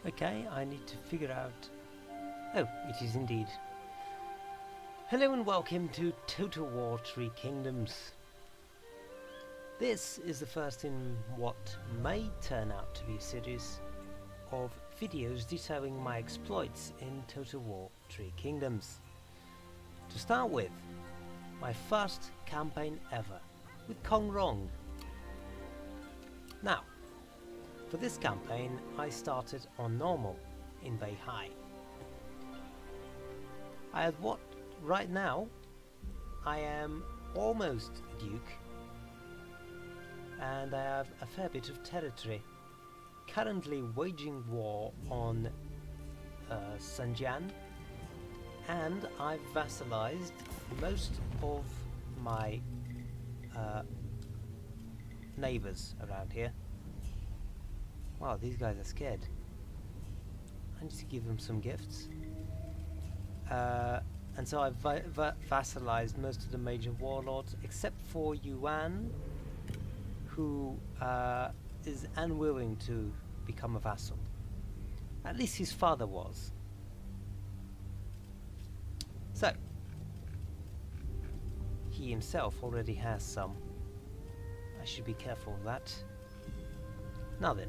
Okay, I need to figure out... Oh, it is indeed. Hello and welcome to Total War Three Kingdoms. This is the first in what may turn out to be a series of videos detailing my exploits in Total War Three Kingdoms. To start with, my first campaign ever with Rong. Now, for this campaign I started on normal in Beihai. I had what right now I am almost a duke and I have a fair bit of territory. Currently waging war on Sanjian, and I've vassalized most of my neighbours around here. Wow, these guys are scared. I need to give them some gifts. And so I've vassalized most of the major warlords except for Yuan, who is unwilling to become a vassal. At least his father was. So, he himself already has some. I should be careful of that. Now then.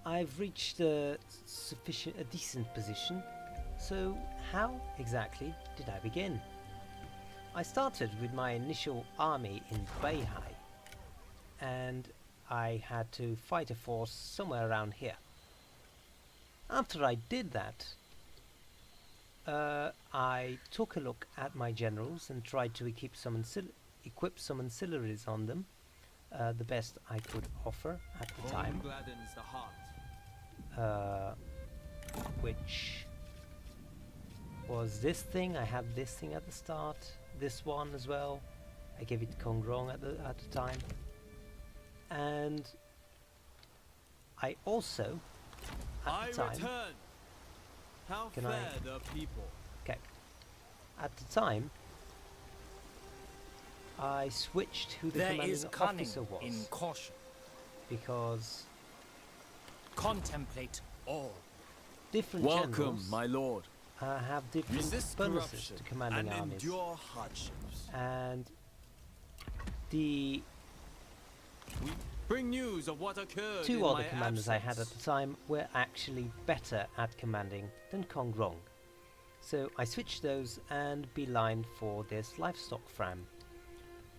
I've reached a decent position, so how exactly did I begin? I started with my initial army in Beihai, and I had to fight a force somewhere around here. After I did that, I took a look at my generals and tried to equip some ancillaries on them, the best I could offer at the time. Gladdens the heart. Which was this thing. I had this thing at the start, this one as well. I gave it Rong at the time, and I also at the time. Return. How Can fair the people. Okay. At the time, I switched who the commanding officer was in caution. because Contemplate all. different Welcome, generals my lord. have different Resist bonuses corruption to commanding and armies, endure hardships. and the We bring news of what occurred two in other my commanders I had at absence. the time were actually better at commanding than Rong. So I switched those and beelined for this livestock farm,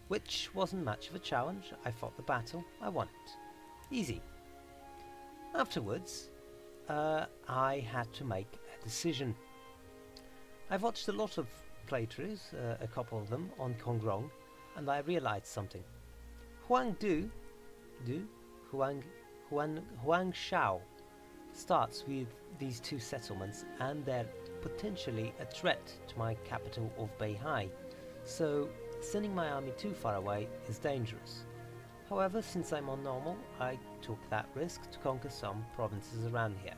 which wasn't much of a challenge. I fought the battle, I won it. Easy. Afterwards, I had to make a decision. I've watched a lot of playthroughs, a couple of them, on Rong, and I realized something. Huang Shao starts with these two settlements, and they're potentially a threat to my capital of Beihai, so sending my army too far away is dangerous. However, since I'm on normal, I took that risk to conquer some provinces around here.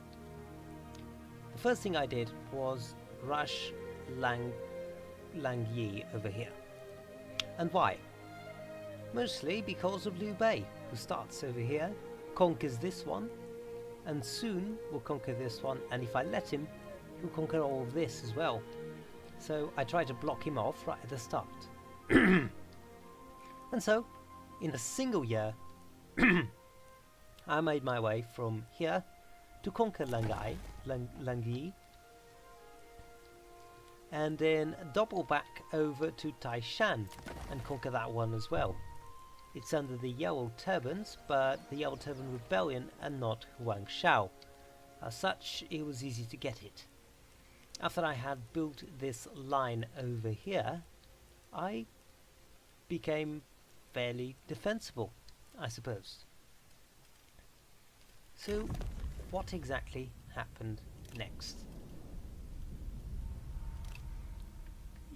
The first thing I did was rush Langyi over here. And why? Mostly because of Liu Bei, who starts over here, conquers this one, and soon will conquer this one, and if I let him, he'll conquer all of this as well. So I try to block him off right at the start. And so, in a single year, I made my way from here to conquer Langyi, and then double back over to Taishan and conquer that one as well. It's under the Yellow Turbans, but the Yellow Turban Rebellion and not Huang Shao. As such, it was easy to get it. After I had built this line over here, I became fairly defensible, I suppose. So, what exactly happened next?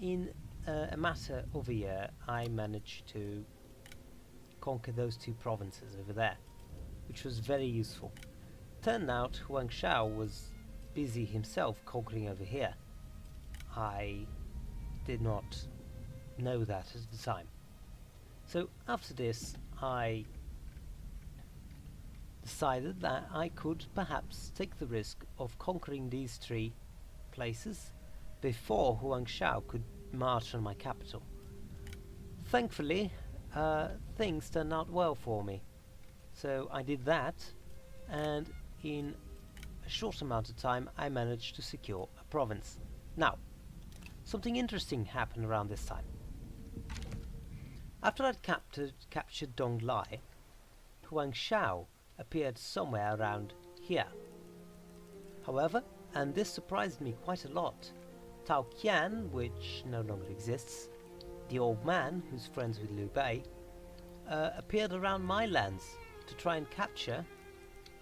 In a matter of a year, I managed to conquer those two provinces over there, which was very useful. Turned out Huang Shao was busy himself conquering over here. I did not know that at the time. So after this, I decided that I could perhaps take the risk of conquering these 3 places before Huang Shao could march on my capital. Thankfully, things turned out well for me. So I did that, and in a short amount of time I managed to secure a province. Now, something interesting happened around this time. After I'd captured Dong Lai, Huang Shao appeared somewhere around here. However, and this surprised me quite a lot, Tao Qian, which no longer exists, the old man who's friends with Liu Bei, appeared around my lands to try and capture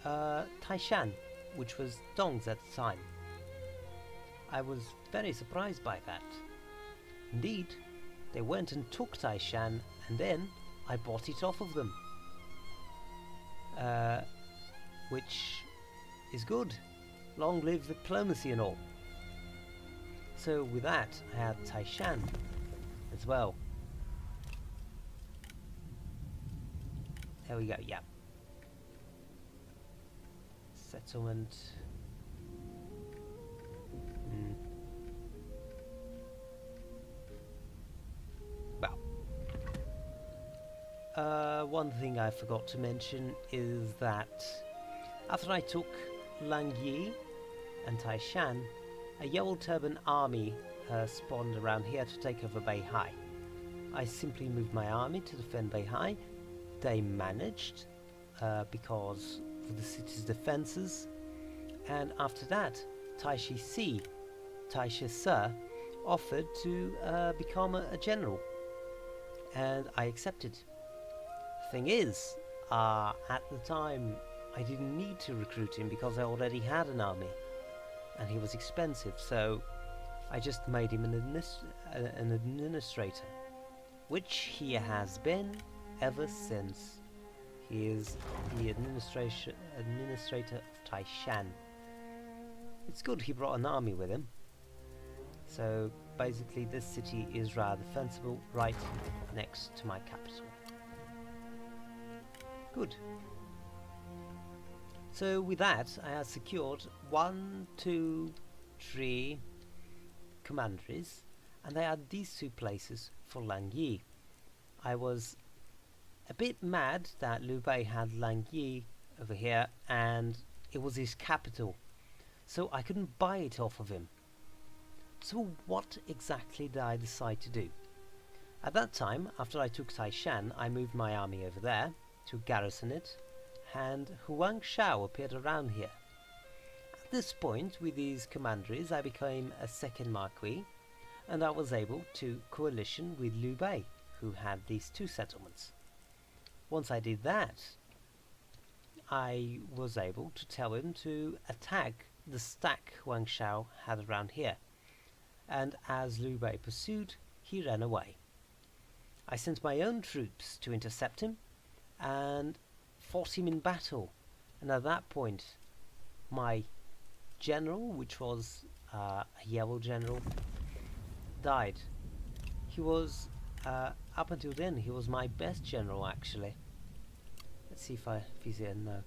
Taishan, which was Dong's at the time. I was very surprised by that. Indeed, they went and took Taishan, and then I bought it off of them. Which is good. Long live diplomacy and all. So with that, I had Taishan as well. There we go, yeah. Settlement. Well, one thing I forgot to mention is that after I took Langyi and Taishan, a Yellow Turban army spawned around here to take over Beihai. I simply moved my army to defend Beihai. They managed because of the city's defenses, and after that, Taishi Si, offered to become a general, and I accepted. Thing is, at the time, I didn't need to recruit him because I already had an army, and he was expensive, so I just made him an administrator, which he has been ever since. He is the administrator of Taishan. It's good he brought an army with him. So basically this city is rather defensible, right next to my capital. Good. So with that, I have secured 1, 2, 3 commanderies, and I had these 2 places for Langyi. I was a bit mad that Liu Bei had Langyi over here, and it was his capital, so I couldn't buy it off of him. So what exactly did I decide to do? At that time, after I took Taishan, I moved my army over there to garrison it, and Huang Shao appeared around here. At this point, with these commanderies, I became a second marquis, and I was able to coalition with Liu Bei, who had these 2 settlements. Once I did that, I was able to tell him to attack the stack Huang Shao had around here, and as Liu Bei pursued, he ran away. I sent my own troops to intercept him and fought him in battle, and at that point my general, which was a yellow general, died. He was up until then he was my best general, actually. Let's see if he's here. No.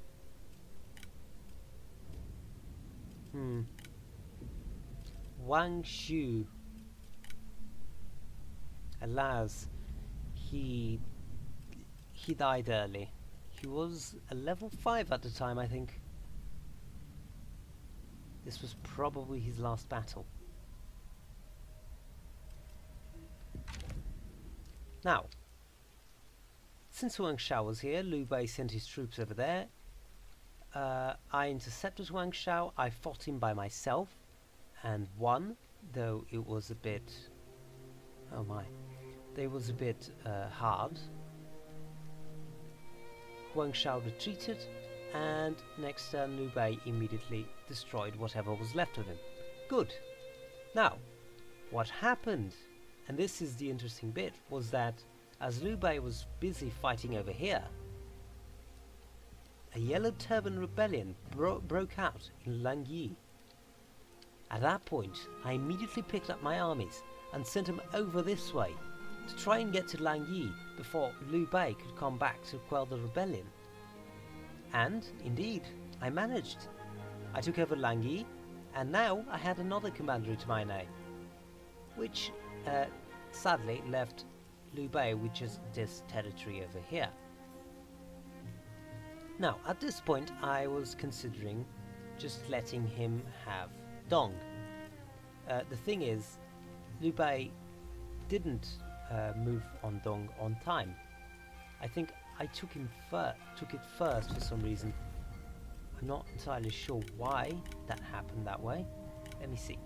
Wang Shu. Alas, he died early. He was a level 5 at the time, I think. This was probably his last battle. Now, since Huang Shao was here, Liu Bei sent his troops over there. I intercepted Huang Shao. I fought him by myself and won, though it was a bit... oh my. It was a bit hard. Huang Shao retreated, and next turn Liu Bei immediately destroyed whatever was left of him. Good. Now, what happened, and this is the interesting bit, was that as Liu Bei was busy fighting over here, a Yellow Turban rebellion broke out in Langyi. At that point, I immediately picked up my armies and sent them over this way to try and get to Langyi before Liu Bei could come back to quell the rebellion. And, indeed, I managed. I took over Langi, and now I had another commandery to my name, which sadly left Liu Bei with just this territory over here. Now, at this point, I was considering just letting him have Dong. The thing is, Liu Bei didn't move on Dong on time. I think I took it first for some reason. I'm not entirely sure why that happened that way. Let me see.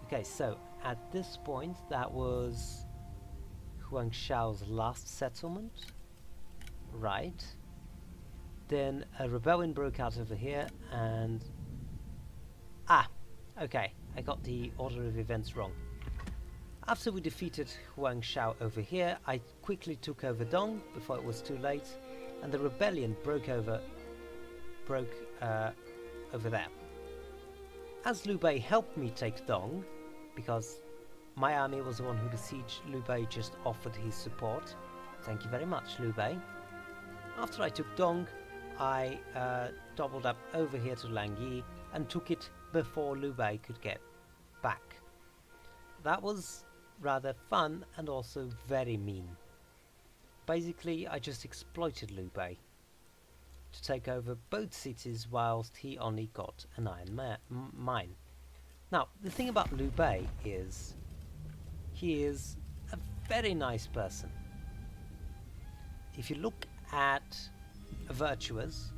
Okay, so at this point, that was Huang Shao's last settlement. Right. Then a rebellion broke out over here, and okay, I got the order of events wrong. After we defeated Huang Shao over here, I quickly took over Dong before it was too late, and the rebellion broke over there. As Liu Bei helped me take Dong, because my army was the one who besieged, Liu Bei just offered his support. Thank you very much, Liu Bei. After I took Dong, I doubled up over here to Langyi and took it before Liu Bei could get back. That was rather fun and also very mean. Basically, I just exploited Liu Bei to take over both cities whilst he only got an iron mine. Now, the thing about Liu Bei is he is a very nice person. If you look at virtuous,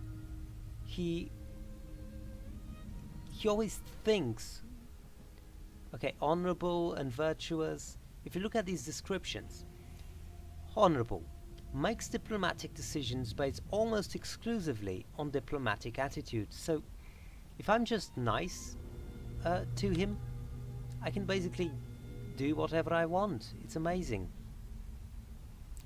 he always thinks, okay, honorable and virtuous. If you look at these descriptions, honorable makes diplomatic decisions based almost exclusively on diplomatic attitude. So if I'm just nice to him, I can basically do whatever I want. It's amazing.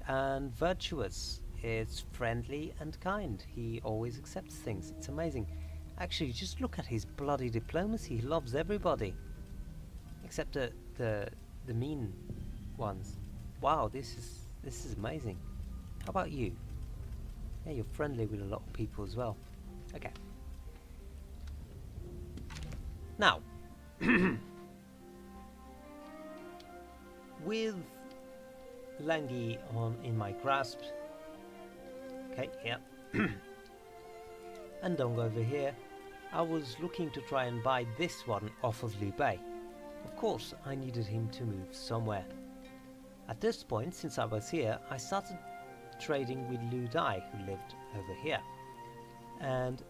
And virtuous is friendly and kind. He always accepts things. It's amazing. Actually, just look at his bloody diplomacy. He loves everybody, except the mean ones. Wow, this is amazing. How about you? Yeah, you're friendly with a lot of people as well. Okay. Now, with Langyi in my grasp, okay, yeah, and Dong over here, I was looking to try and buy this one off of Liu Bei. Of course, I needed him to move somewhere. At this point, since I was here, I started trading with Liu Dai, who lived over here, and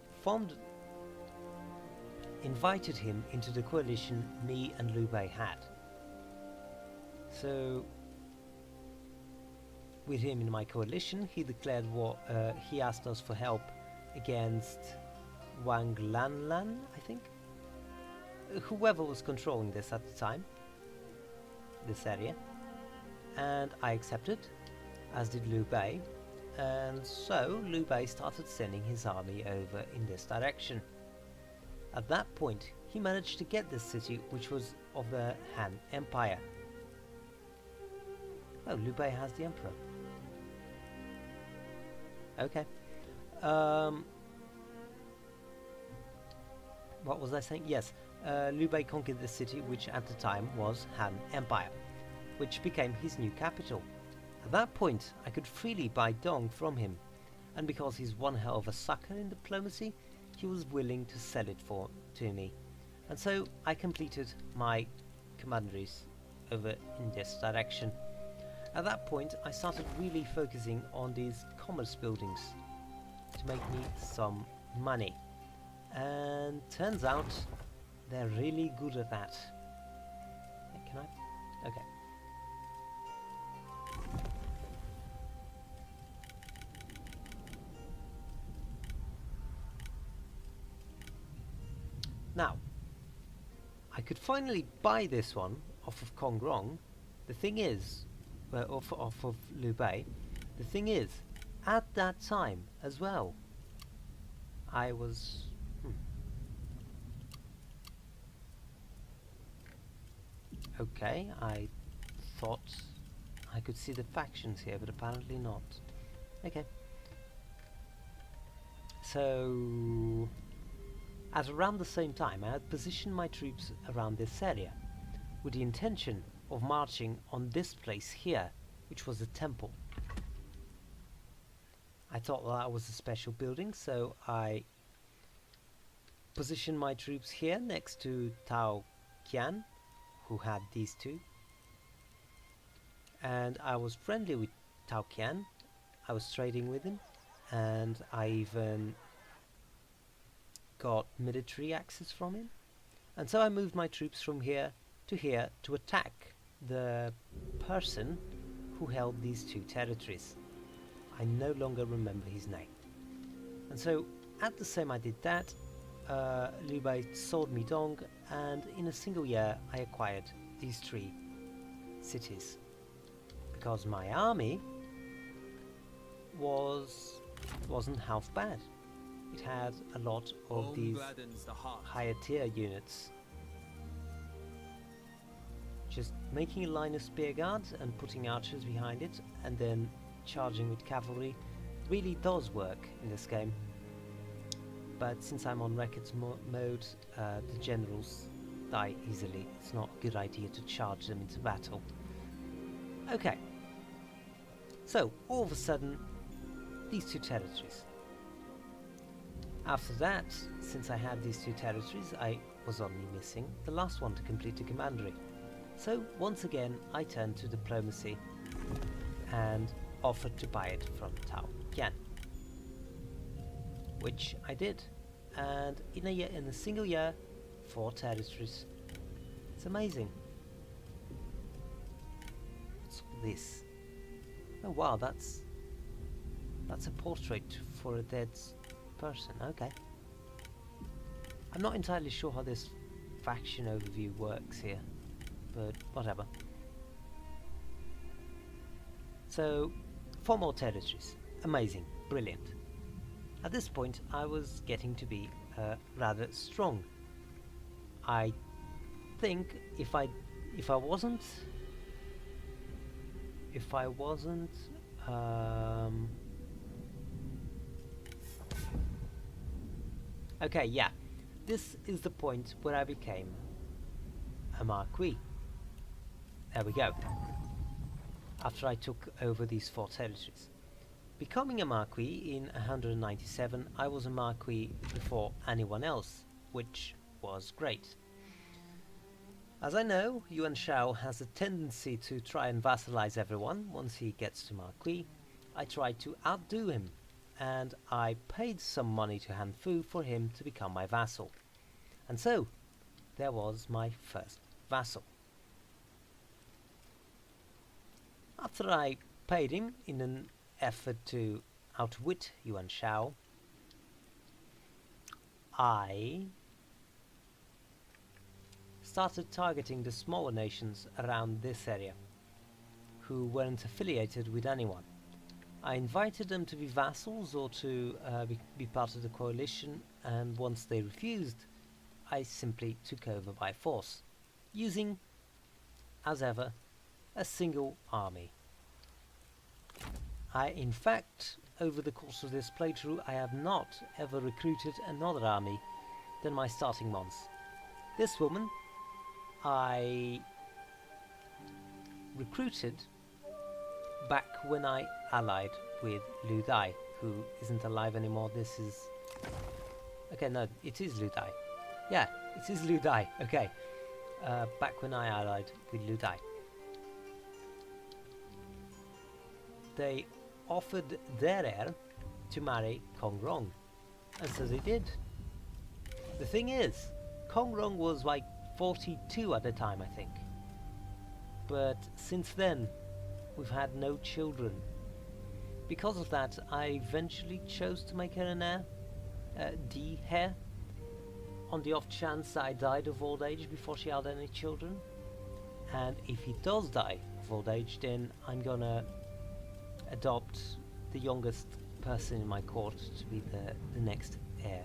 invited him into the coalition me and Liu Bei had. So, with him in my coalition, he declared war. He asked us for help against Wang Lanlan, I think, whoever was controlling this at the time, this area, and I accepted, as did Liu Bei, and so Liu Bei started sending his army over in this direction. At that point, he managed to get this city, which was of the Han Empire. Oh, Liu Bei has the emperor. Okay. What was I saying? Yes, Liu Bei conquered the city, which at the time was Han Empire, which became his new capital. At that point, I could freely buy Dong from him, and because he's one hell of a sucker in diplomacy, he was willing to sell it to me. And so I completed my commanderies over in this direction. At that point, I started really focusing on these commerce buildings to make me some money. And turns out they're really good at that. Can I? Okay. Now, I could finally buy this one off of Kong Rong. The thing is, off of Liu Bei. The thing is, at that time as well, I was... Okay, I thought I could see the factions here, but apparently not. Okay. So at around the same time I had positioned my troops around this area with the intention of marching on this place here, which was a temple. I thought that was a special building, so I positioned my troops here next to Tao Qian, who had these two. And I was friendly with Tao Qian. I was trading with him, and I even got military access from him. And so I moved my troops from here to attack the person who held these two territories. I no longer remember his name. And so at the same I did that, Liu Bei sold me Dong, and in a single year I acquired these three cities. Because my army wasn't half bad. It had a lot of Home these gladdens the heart. higher tier units. Just making a line of spear guards and putting archers behind it, and then charging with cavalry really does work in this game. But since I'm on records mode, the generals die easily. It's not a good idea to charge them into battle. Okay. So, all of a sudden, these two territories. After that, since I had these two territories, I was only missing the last one to complete the commandery. So, once again, I turned to diplomacy and offered to buy it from Tao Qian, which I did. And in a single year, 4 territories. It's amazing. What's this? Oh wow, that's a portrait for a dead person. Okay. I'm not entirely sure how this faction overview works here, but whatever. So, 4 more territories. Amazing. Brilliant. At this point, I was getting to be rather strong. I think if I wasn't okay, yeah, this is the point where I became a Marquis. There we go. After I took over these 4 territories. Becoming a Marquis in 197, I was a Marquis before anyone else, which was great. As I know, Yuan Shao has a tendency to try and vassalize everyone once he gets to Marquis. I tried to outdo him, and I paid some money to Han Fu for him to become my vassal. And so, there was my first vassal. After I paid him in an effort to outwit Yuan Shao, I started targeting the smaller nations around this area, who weren't affiliated with anyone. I invited them to be vassals or to be part of the coalition, and once they refused, I simply took over by force, using, as ever, a single army. In fact, over the course of this playthrough, I have not ever recruited another army than my starting mons. This woman I recruited back when I allied with Liu Dai, who isn't alive anymore. This is... okay, no, it is Liu Dai. Yeah, it is Liu Dai, okay. Back when I allied with Liu Dai. They offered their heir to marry Kong Rong, and so they did. The thing is, Kong Rong was like 42 at the time, I think. But since then, we've had no children. Because of that, I eventually chose to make her an heir, the heir, on the off chance I died of old age before she had any children. And if he does die of old age, then I'm gonna adopt the youngest person in my court to be the next heir.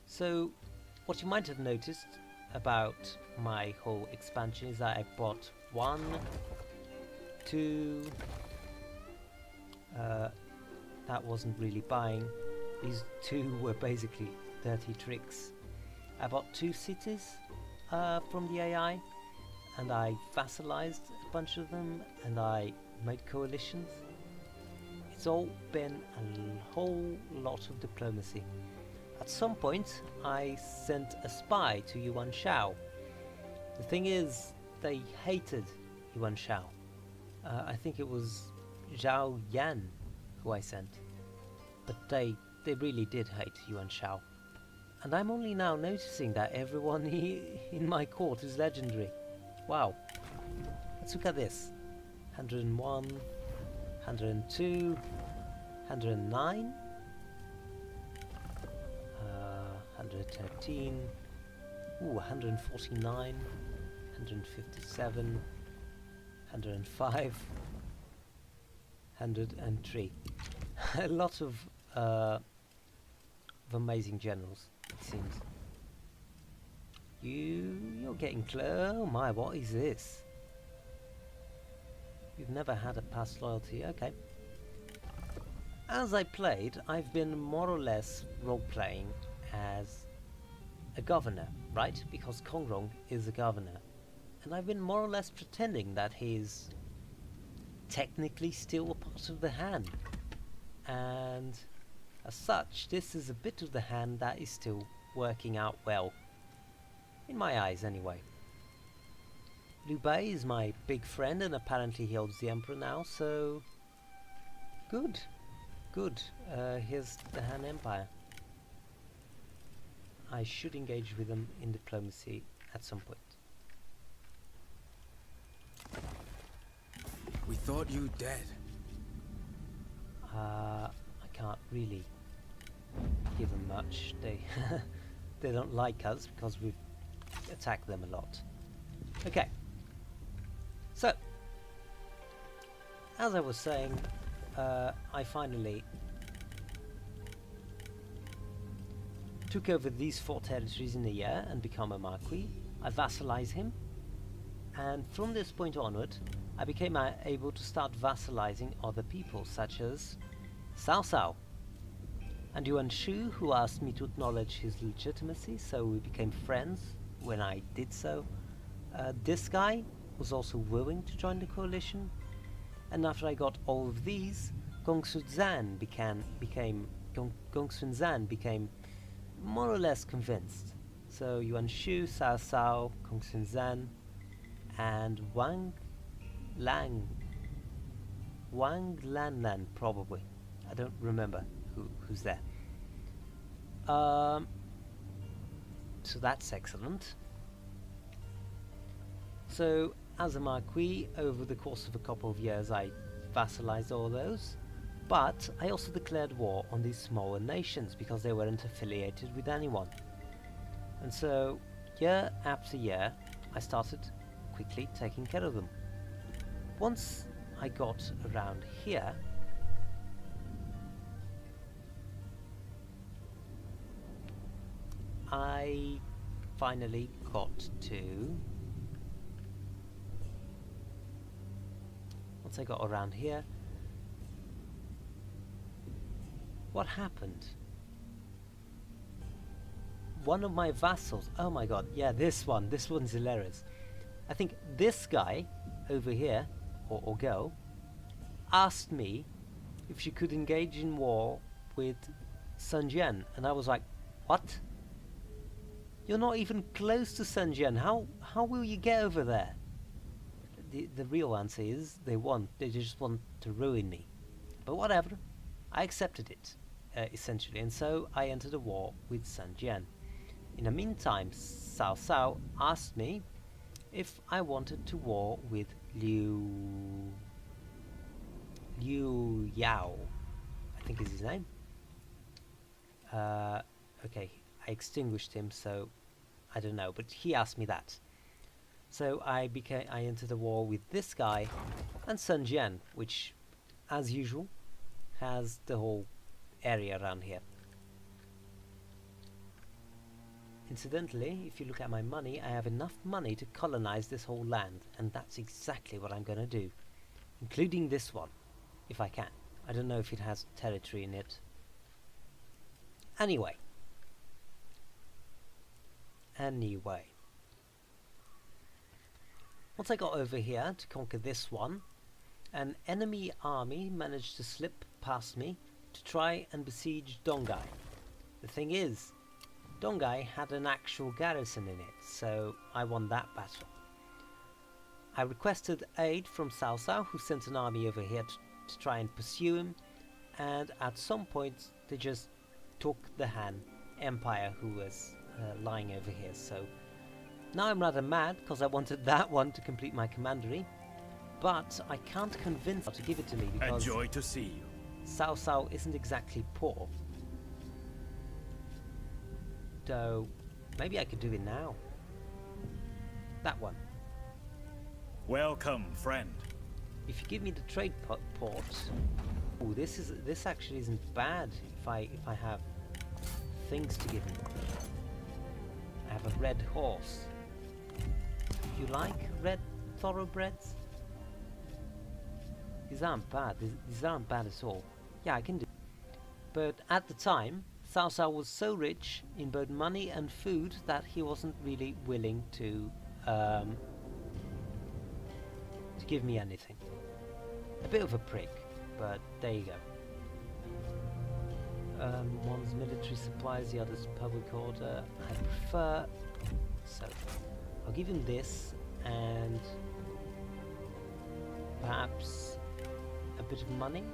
So, what you might have noticed about my whole expansion is that I bought 1, 2, uh, that wasn't really buying. These two were basically dirty tricks. I bought 2 cities from the AI, and I vassalized a bunch of them, and I made coalitions. It's all been a whole lot of diplomacy. At some point, I sent a spy to Yuan Shao. The thing is, they hated Yuan Shao. I think it was Zhao Yan who I sent. But they really did hate Yuan Shao. And I'm only now noticing that everyone in my court is legendary. Wow. Let's look at this. 101, 102, 109, 113, 149, 157, 105, 103. A lot of amazing generals, it seems. You're getting close. Oh my, what is this? You've never had a past loyalty, okay. As I played, I've been more or less role-playing as a governor, right? Because Rong is a governor. And I've been more or less pretending that he's technically still a part of the hand. And as such, this is a bit of the hand that is still working out well. In my eyes, anyway. Liu Bei is my big friend, and apparently he holds the Emperor now, so... Good. Good. Here's the Han Empire. I should engage with them in diplomacy at some point. We thought you dead. I can't really give them much. They they don't like us because we've attacked them a lot. Okay. So, as I was saying, I finally took over these 4 territories in a year and become a marquis. I vassalized him, and from this point onward, I became able to start vassalizing other people, such as Cao Cao and Yuan Shu, who asked me to acknowledge his legitimacy, so we became friends when I did so. This guy was also willing to join the coalition, and after I got all of these, Gongsun Zan became more or less convinced. So Yuan Shu, Cao Cao, Gongsun Zan, and Wang Lanlan, probably. I don't remember who's there. So that's excellent. So as a marquis, over the course of a couple of years, I vassalized all those, but I also declared war on these smaller nations because they weren't affiliated with anyone. And so, year after year, I started quickly taking care of them. Once I got around here, I finally got to... Once I got around here, what happened? One of my vassals, oh my god, yeah, this one's hilarious. I think this guy over here, or girl, asked me if she could engage in war with Sun Jian, and I was like, what? You're not even close to Sun Jian, how will you get over there? The real answer is they just want to ruin me. But whatever, I accepted it, essentially, and so I entered a war with Sun Jian. In the meantime, Cao Cao asked me if I wanted to war with Liu Yao, I think is his name. Okay, I extinguished him, so I don't know, but he asked me that. So I entered a war with this guy and Sun Jian, which, as usual, has the whole area around here. Incidentally, if you look at my money, I have enough money to colonize this whole land, and that's exactly what I'm going to do, including this one, if I can. I don't know if it has territory in it. Anyway. Once I got over here to conquer this one, an enemy army managed to slip past me to try and besiege Dongai. The thing is, Dongai had an actual garrison in it, so I won that battle. I requested aid from Cao Cao, who sent an army over here to try and pursue him, and at some point they just took the Han Empire, who was lying over here. So now I'm rather mad because I wanted that one to complete my commandery, but I can't convince her to give it to me because A joy to see you. Cao Cao isn't exactly poor. So maybe I could do it now. That one. Welcome, friend. If you give me the trade port, oh, this actually isn't bad. If I have things to give him, I have a red horse. You like red thoroughbreds? These aren't bad. These aren't bad at all. Yeah, I can do. But at the time, Cao Cao was so rich in both money and food that he wasn't really willing to give me anything. A bit of a prick, but there you go. One's military supplies, the other's public order. I prefer... So, I'll give him this, and perhaps a bit of money.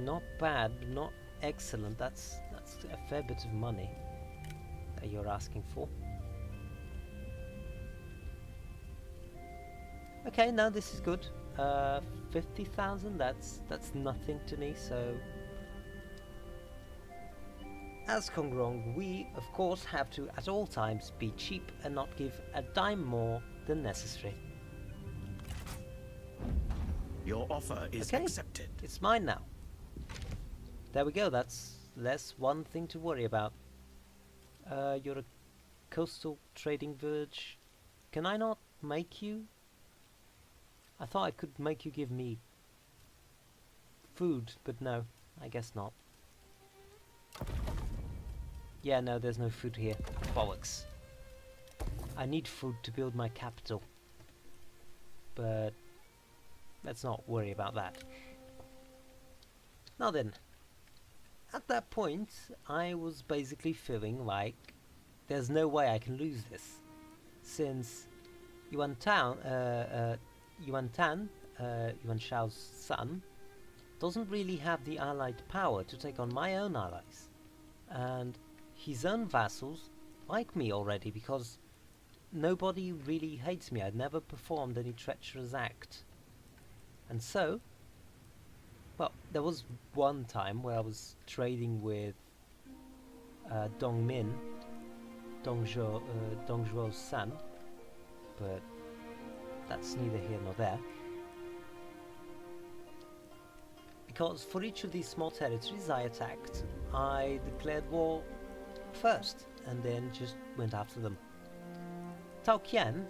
Not bad, but not excellent. That's a fair bit of money that you're asking for. Okay, now this is good. 50,000. That's nothing to me. So, as Kong Rong, we of course have to at all times be cheap and not give a dime more than necessary. Your offer is accepted. It's mine now. There we go, that's less one thing to worry about. You're a coastal trading village. Can I not make you? I thought I could make you give me food, but no, I guess not. Yeah, no, there's no food here. Bollocks. I need food to build my capital. But let's not worry about that. Now then, at that point, I was basically feeling like there's no way I can lose this, since Yuan Shao's son, doesn't really have the allied power to take on my own allies, and his own vassals like me already because nobody really hates me. I'd never performed any treacherous act, and so. Well, there was one time where I was trading with Dong Zhuo's son, but that's neither here nor there. Because for each of these small territories I attacked, I declared war first, and then just went after them. Tao Qian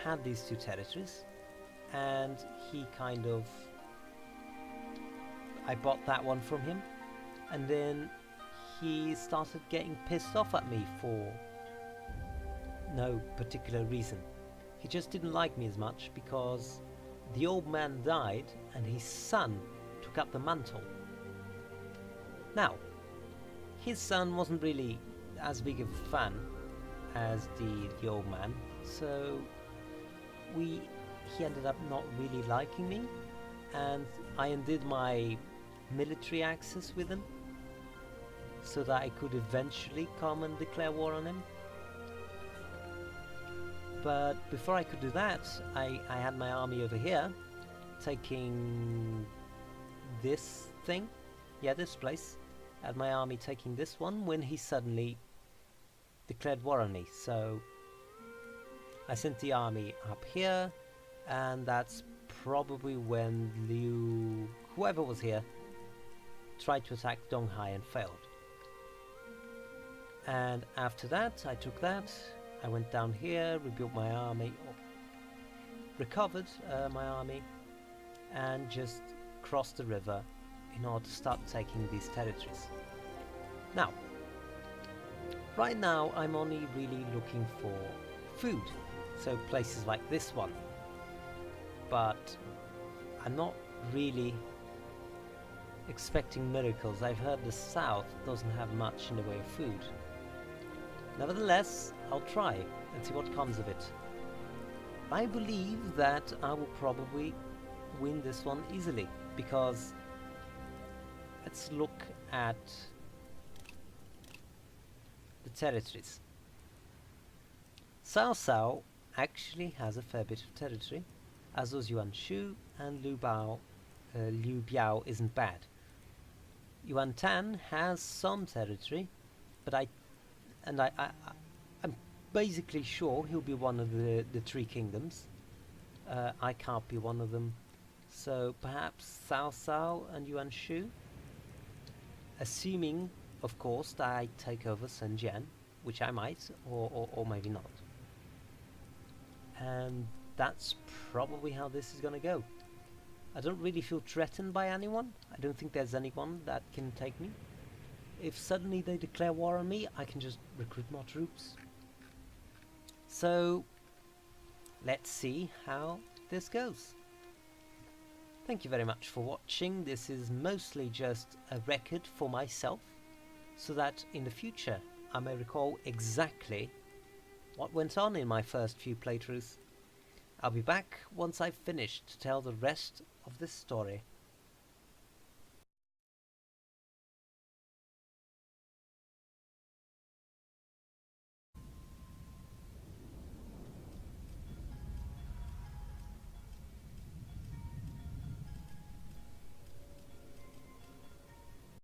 had these two territories, and he kind of... I bought that one from him, and then he started getting pissed off at me for no particular reason. He just didn't like me as much because the old man died and his son took up the mantle. Now, his son wasn't really as big of a fan as the old man, so he ended up not really liking me, and I undid my military access with him so that I could eventually come and declare war on him. But before I could do that, I had my army over here taking this thing, this place. I had my army taking this one when he suddenly declared war on me. So I sent the army up here, and that's probably when whoever was here, tried to attack Donghai and failed. And after that, I took that, I went down here, rebuilt my army, recovered my army, and just crossed the river in order to start taking these territories. Now, right now I'm only really looking for food, so places like this one, but I'm not really expecting miracles. I've heard the south doesn't have much in the way of food. Nevertheless, I'll try and see what comes of it. I believe that I will probably win this one easily, because let's look at the territories. Cao Cao actually has a fair bit of territory, as does Yuan Shu, and Liu Biao isn't bad. Yuan Tan has some territory, but I'm basically sure he'll be one of the three kingdoms. I can't be one of them, so perhaps Cao Cao and Yuan Shu, assuming, of course, that I take over Shenzhen, which I might, or maybe not. And that's probably how this is gonna go. I don't really feel threatened by anyone. I don't think there's anyone that can take me. If suddenly they declare war on me, I can just recruit more troops. So, let's see how this goes. Thank you very much for watching. This is mostly just a record for myself, so that in the future I may recall exactly what went on in my first few playthroughs. I'll be back once I've finished to tell the rest of this story.